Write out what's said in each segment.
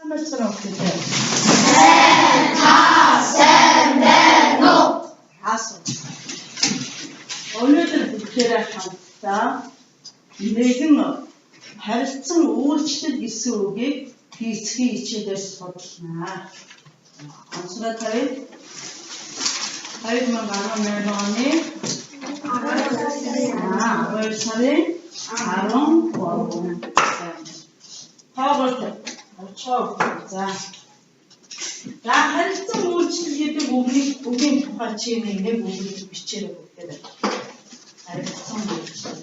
하늘처럼 그대. no. 다섯. Өнөөдөр бүгдээрээ хамтдаа нэгэн харилцан үйлчлэл гэсэн үгийг хийцгий хичээлээр судалнаа. Онцгой тавь 2018 оны 12 сарын 13. Хаврт очоо. За харилцан үйлчлэл гэдэг үгийн тухай чи нэг үгийг бичээрэй бүгдээрээ. Харилцан үйлчлэл.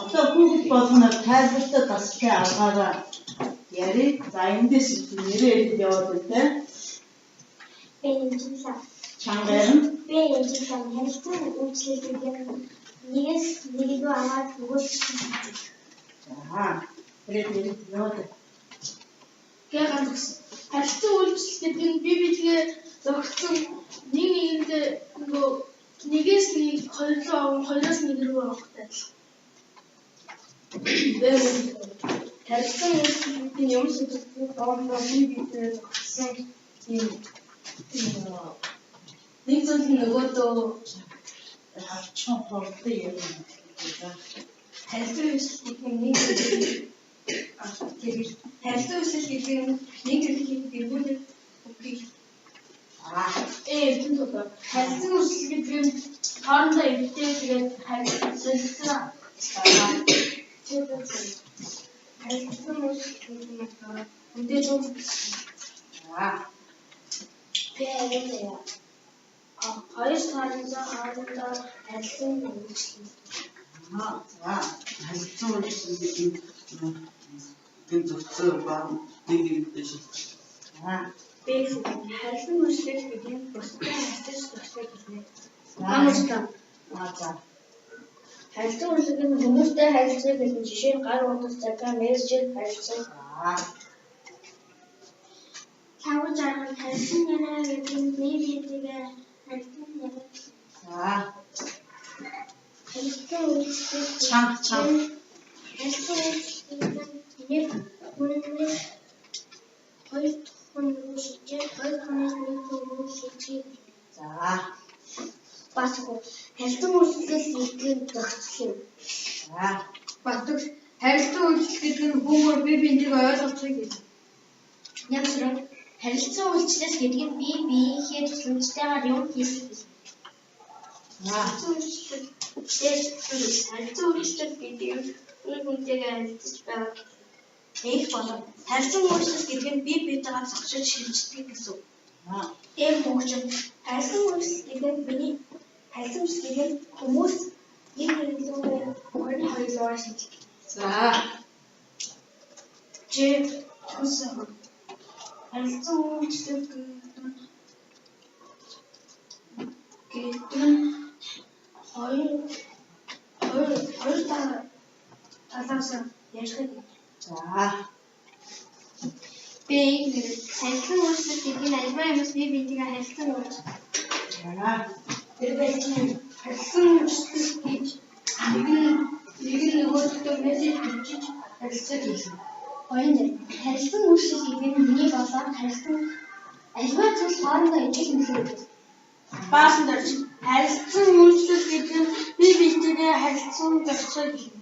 Одоо хүүхэд болгоно тайлбартай тасалтай аргаараа ярив. За эндээс нэрээ яваад байна. Чангаан. харилцан үйлчлэл гэдэг нэгээс нэгийг аваад нөгөөдсөн. За тэгээд яваад. Харилцан үйлчлэл гэдэг нь бие биегээ зохицсон нэг нэгэндээ нэгээс нэг хоёроос нэг рүү авахтай. Харилцан үйлчлэл гэдэг нь юм шиг доордоо бие биегээ зохицсон юм. Нэг зүйл нөгөөдөө авчин хортой юм. харилцан үйлчлэл гэдэг нь харилцан үйлчлэл гэдэг нь нэг зүйлийг эргүүлэх үгийг тийм үү. Харилцан үйлчлэл гэдэг нь хоорондоо эвтэй тэгээд харилцан харилцан үйлчлэл гэдэг нь үндэ зөв хоёр талынхаа хоорондоо харилцан үйлчлэл. За харилцан үйлчлэл гэдэг нь зөвхөн баг нэг шил. Харилцан үйлчлэл гэдэг нь бусдын харилцаж зохицох хэлнэ. За харилцан үйлчлэл нь хүмүүстэй харилцах гэсэн жишээ нь гар утас цагаан мессежээр харилцах. Тавж аргал харилцан яриа гэдэг нь нэг биетэйгээ харилцан яриа. Харилцан үйлчлэл Чам харилцан үйлчлэл нэг үнэхээр хоёр хүн шийдэж хоёр хүнээс нэг хүн шийдэж. Баасгүй харилцан үйлчлэл гэдэг нь зохицох юм. Баасгүй харилцан үйлчлэл гэдэг нь хүмүүр бие биентэйгээ ойлгоцгийг хэлнэ. Ямсрын харилцан үйлчлэл гэдэг нь бие биеийнхээ тусламжтайгаар юм хийх юм. Харилцан үйлчлэл гэдэг нь нэг хүнтэйгээ харилцаж байгаа. Их болов. Харилцан үйлчлэл гэдэг нь бие биетэйгээ зогсож шилждэг гэсэн. Эм хөгжим. Харилцан үйлчлэл гэдэг нь миний харилцан үйлчлэл гэдэг нь хүмүүс нэг нэгээр хоёулаа шилждэг. Харилцан үйлчлэл гэдэг нь хоёр талаас ярих. Би харилцан үйлчлэл гэдэг нь альва юмс бие биетэйгээ харилцан үйлчлэл. Тэр байж харилцан үйлчлэл гэж нэг нөгөөдөө мессеж бичиж харилцаж хэлнэ. Хоёрын харилцан үйлчлэл гэдэг нь миний болоод харилцан альва зүйл хоорондоо ижил нөлөөлөд. Баасан дээр харилцан үйлчлэл гэдэг нь бие биетэйгээ харилцан зохицох хэлнэ.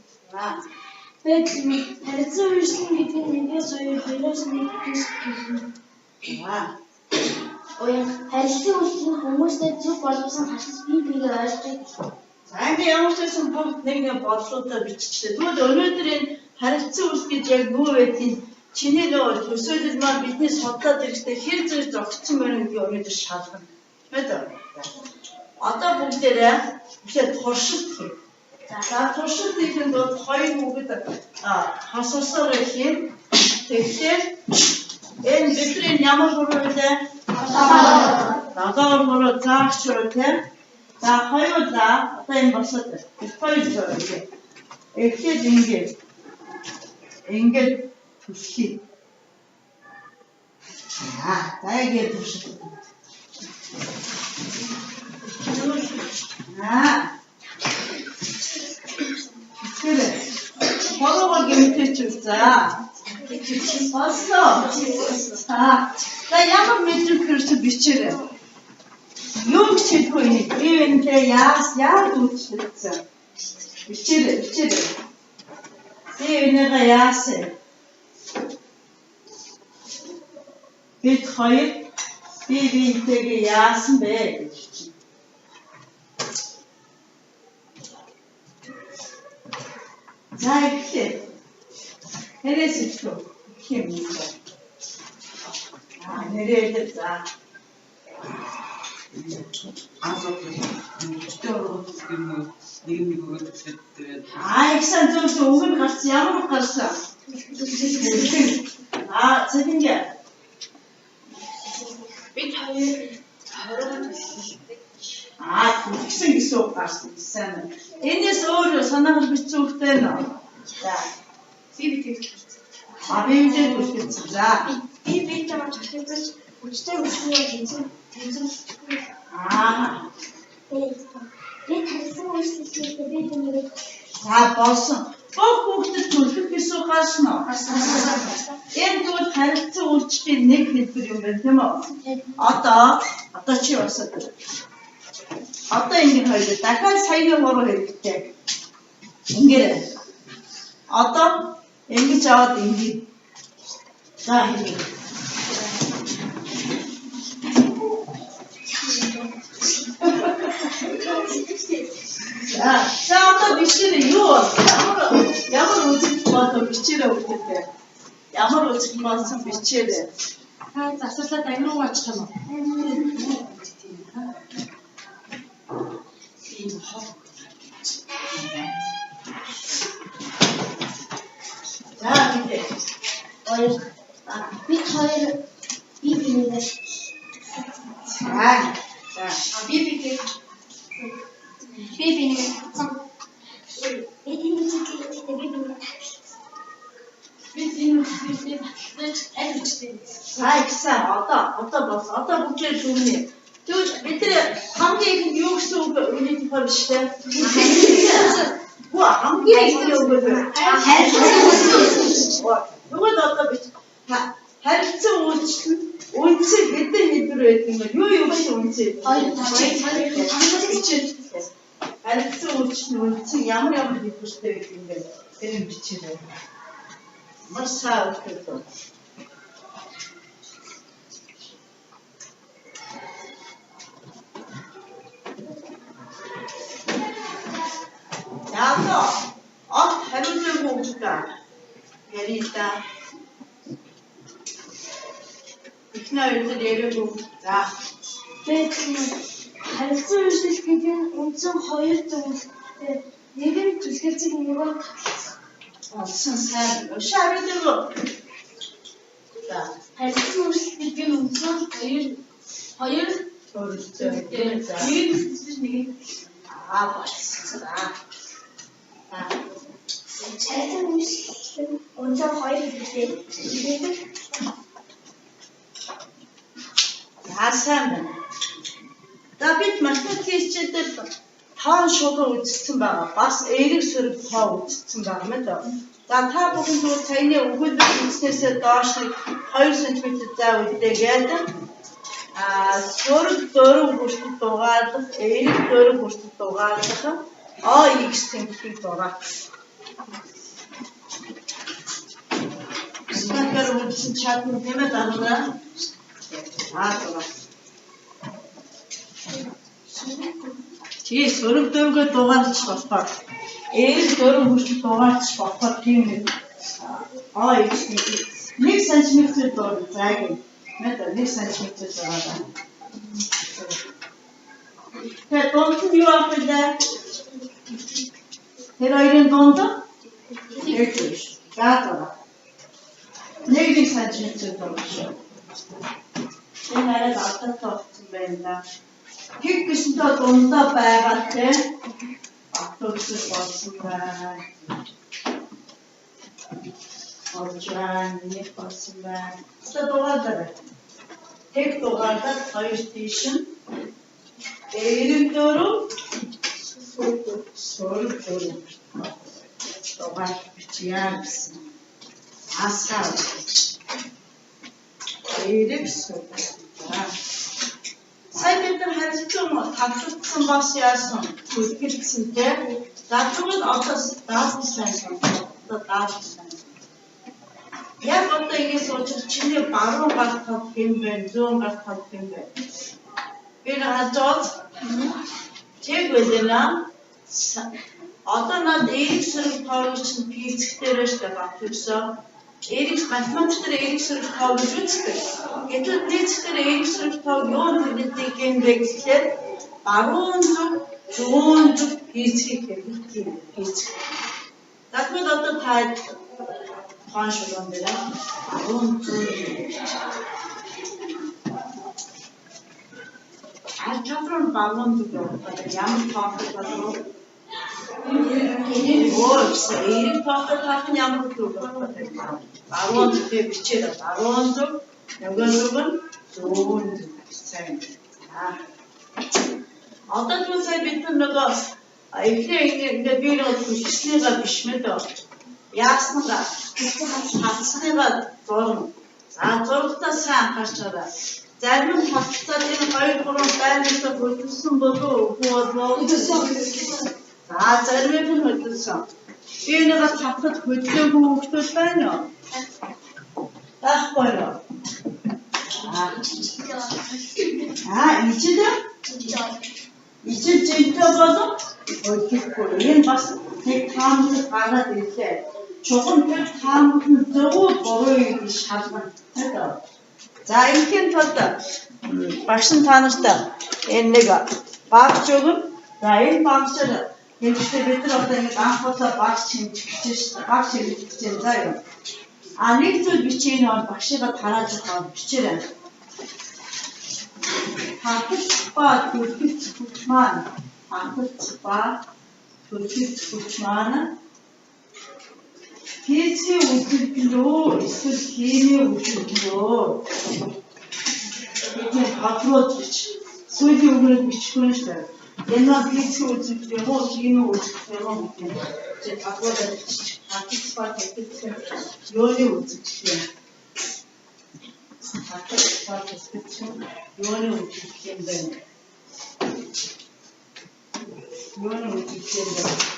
Харилцан үйлчлэл гэдэг нь нэгээс хоёроос нэг хэлнэ. Харилцан үйлчлэл нь хүмүүстэй зөв болгосон харилцан бие биегээ ойлгох. Анги ямар ч байсан бүгд нэг бодлуудаар биччихлээ. Тэгвэл өнөөдөр энэ харилцан үйлс гэж яг юу байдгийг чиний нөгөө төсөөлөл маань бидний судлаад ирэхдээ хэр зэрэг зогссон байна гэдгийг өнөөдөр шалгана. Мэдээ. Одоо бүгдээрээ ихээ туршилт хий. За туршилт хийхэд бол хоёр хүүхэд хасуусаар хийн. Тэгэхээр энэ бидний ямар хуруу вэ? Дагаар хуруу заагч хуруу тийм. За хоёулаа одоо энэ босоод хоёр зураг. Эхлээд ингээд түшхий. За яг түшхий. Тэгэлээ. Хорогоо гэмтээч үзээ. Боссоо. За ямар мэдрэмж төрсөн бичээрэй. Юу гэж хэлэхгүй юм. Би энэтэй яаж үйлчлэгдсэн. Бичээрэй. Би энэгээ яасан. Бид хоёр биентэйгээ яасан бэ гэж чинь. За ихтэй. Нэрээс ичгүй. Хим юм. Нэрээ за. Ихсэн зөвс өнгө гарсан ямар гарсан. Цэдингээ. Бид хоёр хорогоо төлөвлөсөн. Тэгсэн гэсэн үг гарсан гэсэн. Энэс өөр санаагаар бичсэн үгтэй нөө. За. Би тэгсэн. Би үдээ төлөвлөсөн. За. Би чамд төлөвлөж хүчтэй өсвөө тэнцэн. Би тарсан үйлчлэлтэй би тэмдэг. За болсон. Бүх хүүхдэд төлөх гэсэн үг гарсан уу? Энэ зүйл харилцан үйлчлэлийн нэг хэлбэр юм байна тийм үү? Одоо чи басаад. Одоо ингэ хоёул дахиад саяны хуруу хэрэгтэй. Ингэрэй. Одоо ингэж аваад ингэ. За ингэ. За одоо бичээрэй юу бол ямар үзэл бодол бичээрэй өгдөө. Ямар үзэл болсон бичээрэй. Засварлаад ангируу очих юм уу? За бид хоёр бинийгээ. Би бинийгээ татсан. Сайн одоо бас одоо бүгдээ зүгнэ. Тэгвэл бид хамгийн ихэнд юу гэсэн үг үнийг хэлэх биш үү? Хамгийн ихэнд үг үү? Нөгөө одоо бид харилцан үйлчлэл үнцэг хэдэн хэлбэр байдаг юм бэ? Юу гэж үнцэг? Харилцан үйлчлэл үнцэг ямар хэлбэртэй байдаг юм бэ? Тэр бичээрэй. Маш сайн өгдөө. Яа, хариулаагүй үгтэй. Ярита. Ихнээ үйлдэл яриагүй. За. Харилцан үйлчлэл гэдэг нь үндсэн хоёр зүйлтэй. Нэг нь түлхэлцэг нөгөө Олсон сайн. Шаардлага. За. харилцан үйлчлэл гэдэг нь үндсэн хоёр Өөрөлдөө. За. нэг нь нэг Болсон. харилцан үйлчлэл үндсэн хоёр зүйлтэй. Яасан бэ? За бид математикийн хичээлдэл тоон шугам үзсэн байгаа. Бас эерэг сөрөг тоо үзсэн байгаа мэт. За та бүхэн тэгвэл саяны өгүүлбэр үзснээсээ доош 2 см зай үлдээгээд сөрөг дөрөв хүртэл дугаарлах, эерэг дөрөв хүртэл дугаарлах x тэмдгийг дугаах. Стандартаар үзсэн чадна гэмээр дангаа. Чи сөрөг дөрөвгөө дугаарлаж болохоор эерэг дөрөв хүртэл дугаарлаж болохоор тийм нэг x нэг см доор заагийн. Мэдээ 1 см байгаа. Тэгээ дунд нь юу авах вэ? Тэр хоёрын дунд яг биш. Яагаад? 1 см доор шүү. Энэ арай алдаа тогтсон байна. Хиг гэсэнтэй дундаа байгаа те. Автоцс болсон байна. Олжран нэг болсон байна. Тэ дугаараа. Тэг дугаараа хоёр тийш нь. Дөрөв сөрөг. Дугаар бичяа гэсэн. Асаа. Дөрөв сөрөг. Сайн бид нар харилцан тавталсан бас яасан үлгэрсэнтэй. Заавал одоо даасан одоо даасан. Яг одоо ингэ сууж чиний баруун гар тав юм байна, зүүн гар тав юм байна. Би надад чиг үлдэнэ. Одоо над эрэг сөрөг тоог чинь физик дээр штэ багтсан. Эрэг математик дээр эрэг сөрөг тоог гэж үздэг. Гэтэл физик дээр эрэг сөрөг тоог юу гэдэг юм бэ гэхээр баруун зүг, зүүн зүг физик гэдэг юм. Физик. Тэгвэл одоо та хаашгүй дээр баруун зүг Algebra barуун зүг ямар тоог болов эрэг тоог нь ямар зүг болов баруун зүг бичээд баруун зүг нөгөө зүг нь зүүн зүг сайн. Одоо юу сая бид нөгөө эхлээ би нэг хүчнийгаа биш мэдээ. Яаснага хатсныгаа зурна. За зургатаа сайн анхаарчаарай. Зарим нь хатцаад энэ 2-3 байрнаас хөдөлсөн болов уу болов. За зарим нь хөдөлсөн. Би нэг тавхад хөдлөөгүй хүмүүс байна уу? Байхгүй юу? Ичил жинтэй болов хөдлөхгүй. Энэ бас нэг таамаг гараад ирлээ. Чухам тэр таамаг нь зөв буруу гэж шалгана. За энэхийн тулд багш нь та нарт энэ нэг багж өгөн. За энэ багшаар хэмжээ бид нар одоо ингэ анхудаа багш хэмжиж шүү дээ. Багш хэмжиж чинь заа юу. Нэг зүйл бичээний бол багшигаа тарааж байгаа бичээрэй. Хатц ба төрөлт хүч маань хатц ба төрөлт хүч маань физикийн үйлдэлөө эсвэл химийн үйлдэлөө бидний хатрууд бич сүүлийн үгээр бичихгүй шүү дээ. Энэ нь физикийн үйлдэл юм уу химийн үйлдэл юм уу гэдэг хатрууд бичих. Хатц ба төрөлт ёоны үйлдэл юм. Хатц ба төрөлт ёоны үйлдэл юм байна. Ёоны үйлдэл юм байна.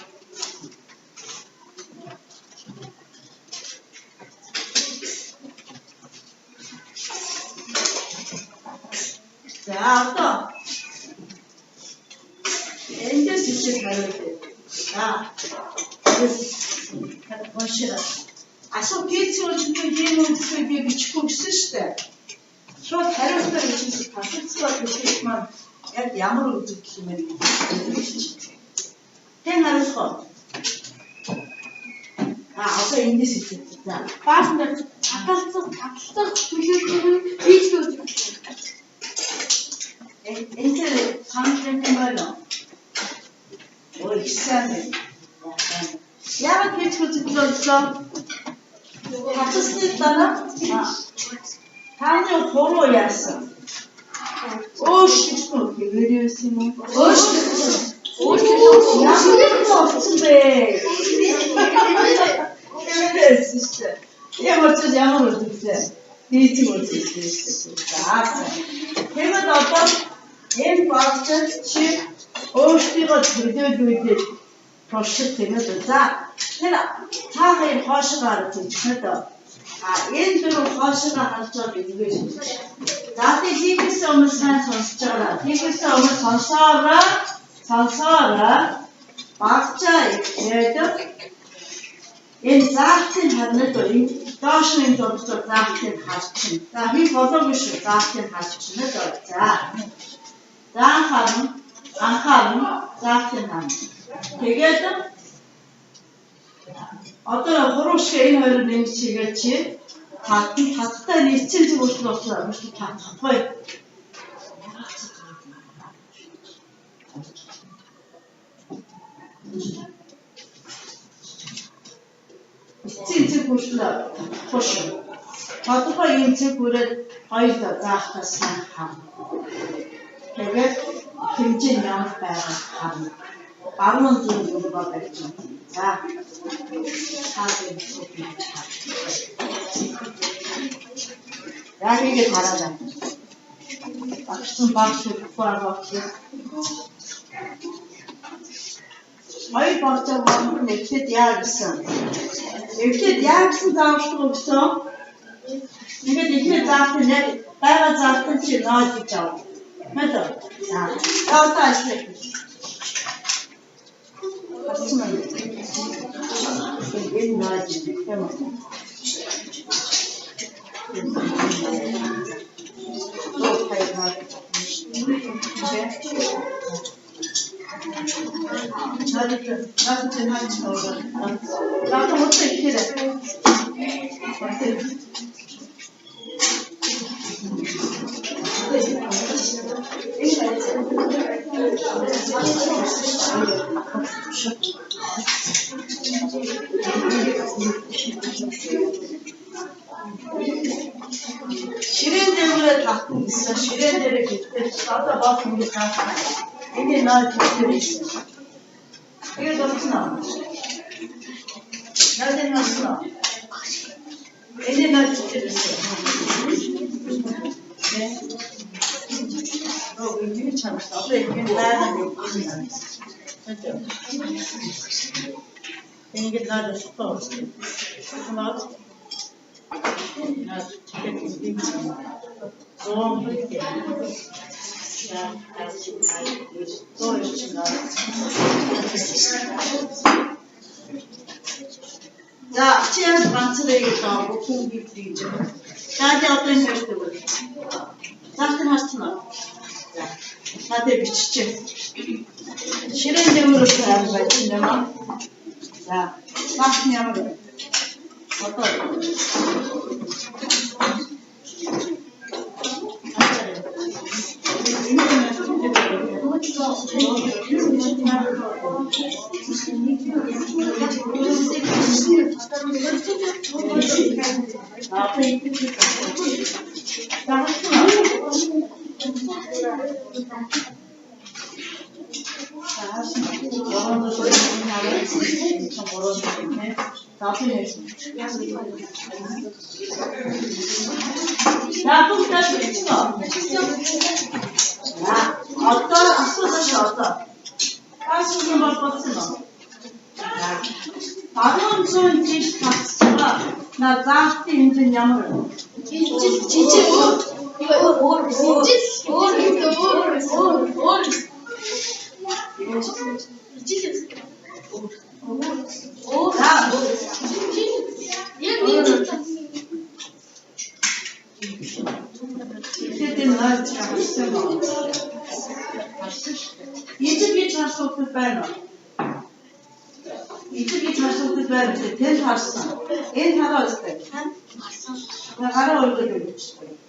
За одоо эндээс ичээд хариулъя. За машина. Асуу физикийн үйлдэл юм уу би бичихгүй гэсэн шүү дээ. Шууд хариултаа бичиж тасалцгаа бичиж маань яг ямар үзэгдэл юм бэ гэж. Тэн хариулах. Одоо эндээс ичээд. За баасан дээр таталцах төлөвлөгөө физикийн үйлдэл. Энэ санал юм байна. Ой сайн. Яагаад гэж хэлчихлээ? Хатсны дараа таны хуруу яасан. Өөрчлөлт хийгээрээс юм уу? Өөрчлөлт яасан бэ? Ямар үзүүлээ? Физик үзүүлээ. Тэгээд одоо энэ багц чи өөрсдийгөө төлөөлүүлээд туршиж тэгээд за тэр та хоёр хоошоо тийчмэд энэ дөрөв хоошоо харж байгаа ингэж за тийгээс өмнө сайн сонсож байгаа. Тийгээс өмнө сонсоороо багцаа ихэд энэ заалтын харнад энэ Доош нь дурдсан заахыг харчихна. За хий болоогүй шүү. Заахыг харчихна л доо. За анхаарна. Заахыг харна. Тэгээд одоо хуруу шиг энэ хоёр нэмж чигээ чи хаттай нийцэн зүг болчихлоо. Мөрөд татахгүй. Цэцэг хүртэл хош. Тодорхой юм цэг хүрээд хоёул заахтаас хам. Тэгээд хэмжээ ямар байгаа харна. 10 зүйл болоод байж байна. За. Хаагийн суп хийж хаа. Яагаад хараад байна? Багсан багш багш. Хоёр багцаа болох нь эхлээд яа гэсэн. Эхлээд яа гэсэн зааварчдаг өгсөн. Ингээд эхлээд заахын яг байгаа заахын чи ноод гэж аав. Мэдээ. За. Одоо ашиг. Ачна. Энэ ноод юм. Ширэн дээрээ татсан гэсэн ширэн дээрээ гэхдээ одоо бос ингэ таасан. Энэ наад хэлсэн. Тэгээд болчихно. Надад насна. Энэ наад хэлсэн. ini chance apa ini mana ini kita ada support support nah kita ini so 자, 지금 반스레이터 공기 프리즈. 다들 어떤 셔츠들? 작은 하스나. 다들 비치지. 실행적으로 해야 되는데. 자, 막냐면 어떤? 나 자스티 인진 양을 진짜 이거 뭘 이쪽이 자석을 빼놔. 이쪽이 자석을 빼놓지. 된 자석. 엔 하나 있을 때. 하나 얼굴을 붙일 때.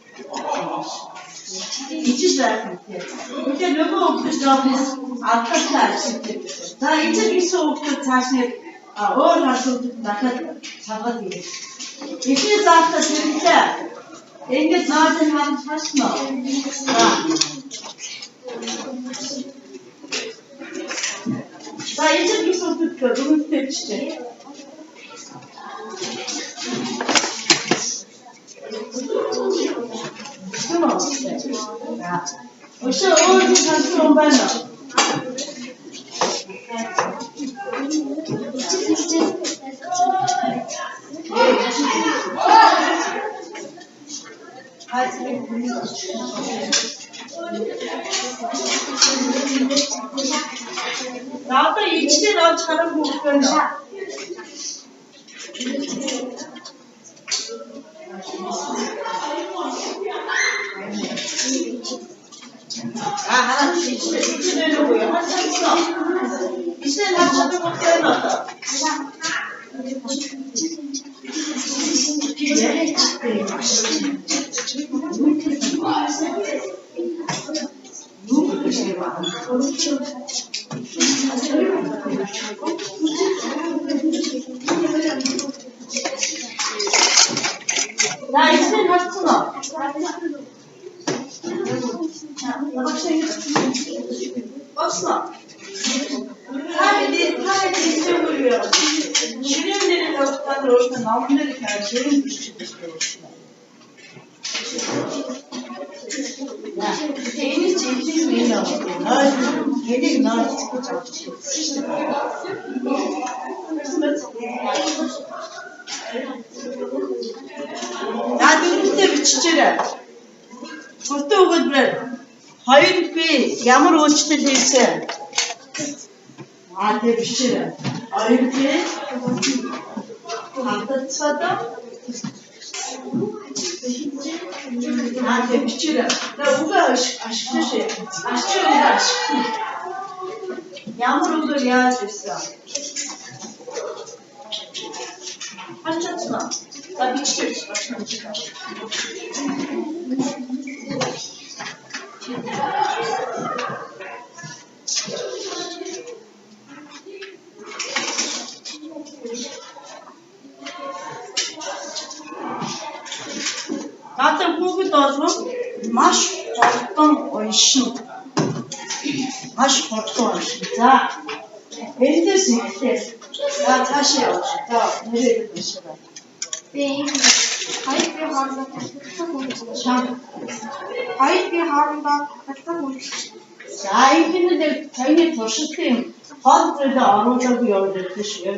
이쪽이 약간 돼. 이제 누구 없죠? 아까도 알수 있겠죠. 자, 이쪽이 소프트 자신의 자석을 나가도 잡아들여. 이쪽이 자석 진짜. 이게 나한테 한 자신어. 자, 이쪽이 소프트 룸 패치지. 그럼, 자, 혹시 어디 다시 온바나? 나도 이치를 나 잘하고 있거든. 하나씩 이치되는 거야. 한참 써. 이치는 한참을 못 빼놨다. 나 이치는 한참 써. 없어. 사회들이 이쪽으로요. 주변들이라고 다들 오시면 나무들이 다 주변 부시고 있어요. 개인이 제일 내려. 개인이 나 듣고 잡고. 나도 그때 미치지래. Burada oğullar, hayır bir yağmur uçtu değilse, hadi bir şey. Hayır bir, hafta çıkada, hadi bir şey. Ne bu kadar aşkı şey, aşkı öyle aşk. Yağmur olur yağacaksa. Açatsana, da bir şey başına çıkar. Zaten bu dozum maş korktum o işin. Maş korktum o işin. За. Elinde ziktir. Ya taşı yapışın. Tamam. Nereye gidiyorsun? Hayır bir harunda takılsak olur. Çam. Hayır bir harunda takılsak olur. 자, 이분들 굉장히 보시팀 허들도 어느정도 열을 드시요.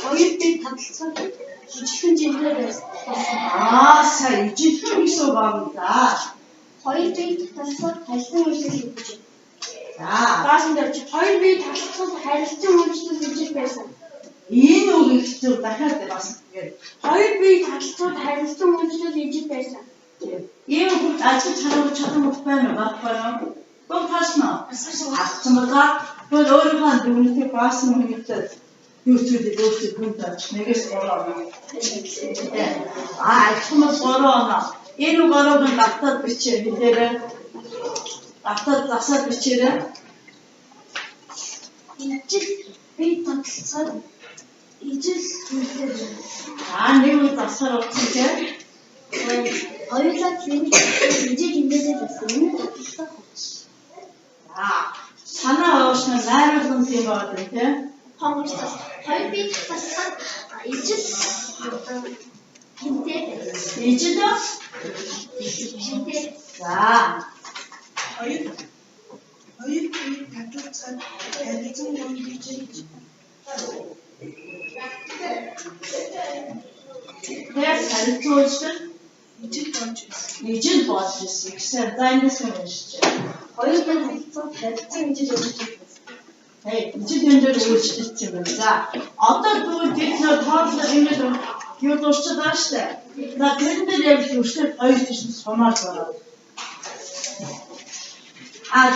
Hayır bir takılsak hiçbir cimri 아, 자, 이제 표기소 갑니다. Hayır bir takılsak harилцан үйлчлэл гэж. 자, Даасан дээр чи хоёр бие takılsak харилцан үйлчлэл гэж байсан. энэ үг ихтэй дахиад бас тэгээд Хоёр бие takılsak харилцан үйлчлэл гэж байсан. ийм үг 아직 잘하고 쳐다못 봐요. 막 봐요. 또 파스나. 아침마다 그 어른한 누구한테 봤으면 하겠다. 요즘에 본다. 내게서 걸어오나. 아침에 걸어오나. 얘는 걸어오면 낙타 비치. 이제는 낙타 낙사 비치를. Ижил бие takılsak ижил үйлчлэл. 내가 낙사를 어떻게? Хоёулаа тийм ижил хэмжээтэй байсан. Takılsak. санаа оошно найруулсан юм байна тийм. Хонгорсоо. Хоёр бие takılsak ижил хэмжээтэй. 이제도 Хэмжээ. 자, Хоёр бие таталцаад харилцан үйлчлэж 내가 가르쳐줄 ижил болж байсан. 이제 버티시 익산 다이너스 메시지. Хоёр бие takılsak харилцан ижил үйлчлэл. 이제 된대로 올치겠지만 자, 어떤 또 뒤에서 타서 이제도 기어도 시작하시대. 나 된대로 요새 어이시 소마서.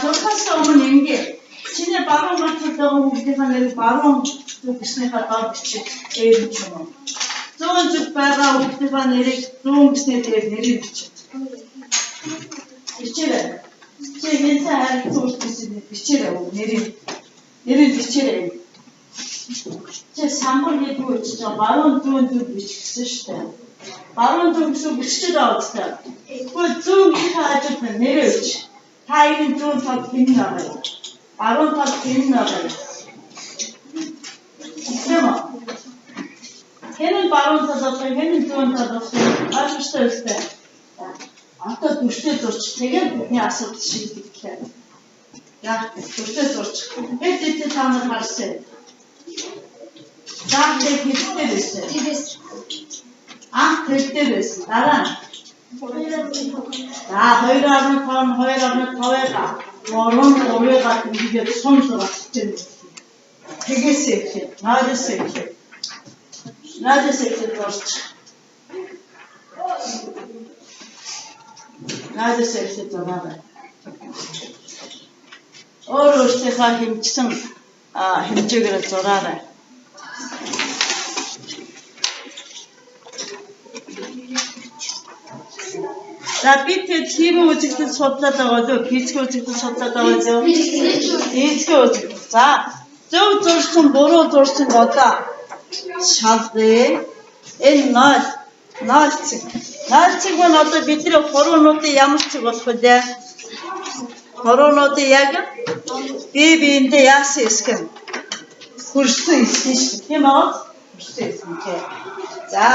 저카스 오면 이게 진짜 바로 맞췄다고 우리가 내가 바로 또 비슷해 갔다 비치 에이 좀. 좋은 집 봐가 우리가 내리 좋은 비슷해 내리 비치. 비치래. 제 회사에 또 비치래 내리 비치래. 제 3번 얘기고 진짜 말은 좀 비치시대. 말은 좀 비치다 어떻게. 그좀 해가지고 내려오지. 다이는 좀 더 빛나봐요. 말은 더 빛나봐요. 그러면 걔는 말은 더 더 걔는 좀 더 아주 스트레스 때. 아까 두ste durç. Tegen ne asıl şimdikiler. Ya duste durç. Hep de tanrı karşı. Daha teknikte birisi. Тэгээс tekte birisi. Naran. хоёроор тавьяа. Орон оройга тэгээд сонсоо чинь. Тэгээсээ. Наадасээ. Durç. Наадаас ирэхэд зураарай. Өөрөөсийнхөө хэмжсэн хэмжээгээр зураарай. За бид хиймийн үзэгдэл судлаад байгаа лөө, физикийн үзэгдэл судлаад байгаа лөө. Физикийн үзэгдэл. За зөв зурсан, буруу зурсан одоо шалгая. Энэ 0 цэг. 0 цэг нь одоо бидний хуруунуудын ямар цэг болох вэ? Хуруунуудын яг бие биендээ яасан хэсэг нь хөрсөн хэсэг шүү. Тийм үү? Хөрсөн хэсэг. За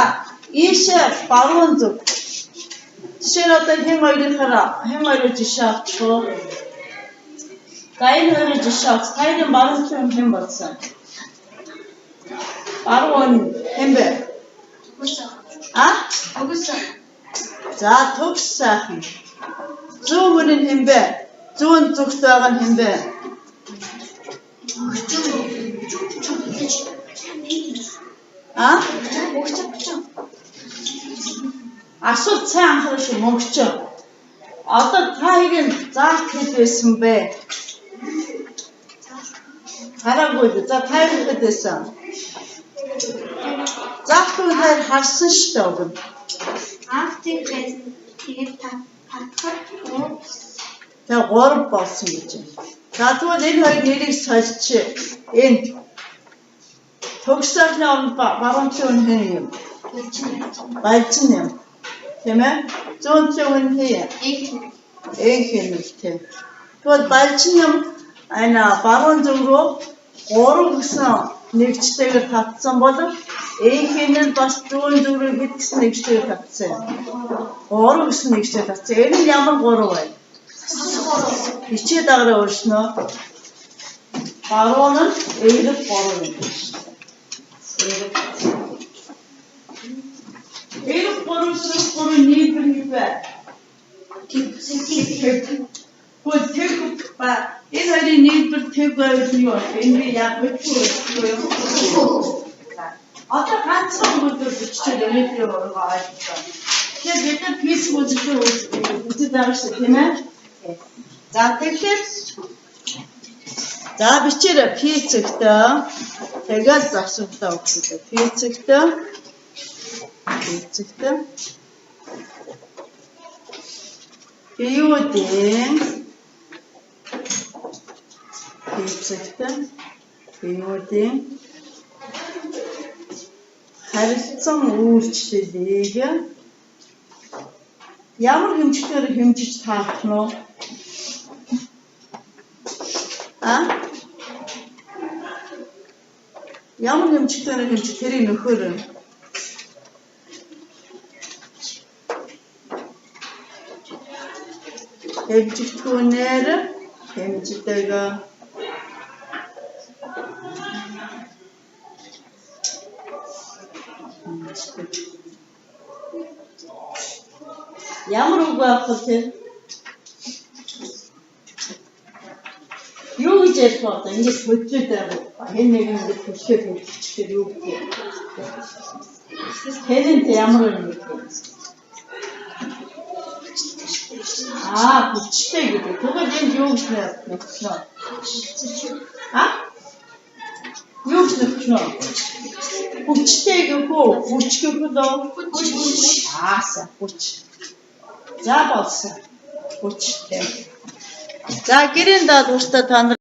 ийшээ баруун зүг. Жишээ нь одоо хэм хоёрын жишээ авчихв. За энэ хоёрын жишээ авч. Тайны баруун зүг хэм болсон. Баруун хэм бэ? Огсон. За төгс сайхан. Зүүн нь хэм бэ? Зүүн зүгт байгаа нь хэм бэ? Асуулт сайн анхаарч мөнгөч. Одоо та хоёрын заах хэд байсан бэ? Хараагүй. За та хоёр хэд байсан? Заах хоёр харсан шүү дээ өгөн. Афтик байсан. Тэгээд татхад Тэгээ 3 болсон гэж байна. За тэгвэл энэ хоёр нэрийг сольж энэ төгсөөрний оронд баруун зүүн хэн юм? Балчин юм. Тийм ээ? Зүүн зүүн хэн? Энх юм тийм. Тэгвэл балчин юм баруун зүг рүү 3 гэсэн нэгжтэйгээр татсан бол энх нь бас зүүн зүг рүү хэд гэсэн нэгжтэйгээр татсан юм? 3 гэсэн нэгжтэй татсан. Энэ нь ямар 3 вэ? Бичээ даграа өөрснөө баруун нь эерэг 3 юм. Эерэг 3 нийлбэр бай. Хөөе тэг ба энэ хоёрын нийлбэр тэг байвал юу? Энэ би яг мэдгүй юм. Одоо ганцхан бүлгээр биччихэл өнөөдрийн ургаа ойлгосон. Тэгэхээр бид нар физик үзэгдэл үзэж байгаа шүү дээ, тийм ээ? За тэгэхээр за бичээрэй физиктэй тэгэл засварлаа өгсөй. Физиктэй биеүдийн харилцан үйлчлэлийг ямар хэмжээгээр хэмжиж таах нь вэ? Ямар хэмжээгээр хэмжих тэрийг нөхөр. Хэмжигдэхүүнээр хэмждэг. Ямар үг байх вэ? Юу гэж ярих вэ? Ингэж хөдлөд байгаа. Хэн нэг ингэж хөдлөж хэлчихээр юу гэх юм. Хэлэнт ямар юм бэ? Хүчтэй гэдэг. Тэгвэл энд юу гэж нөхцнө? Юу гэж нөхцнө? Хүчтэй гэх үү? Хүч гэх үү? Хүч. За болсон. Хүчтэй. За гэрийн даалгавартай та нар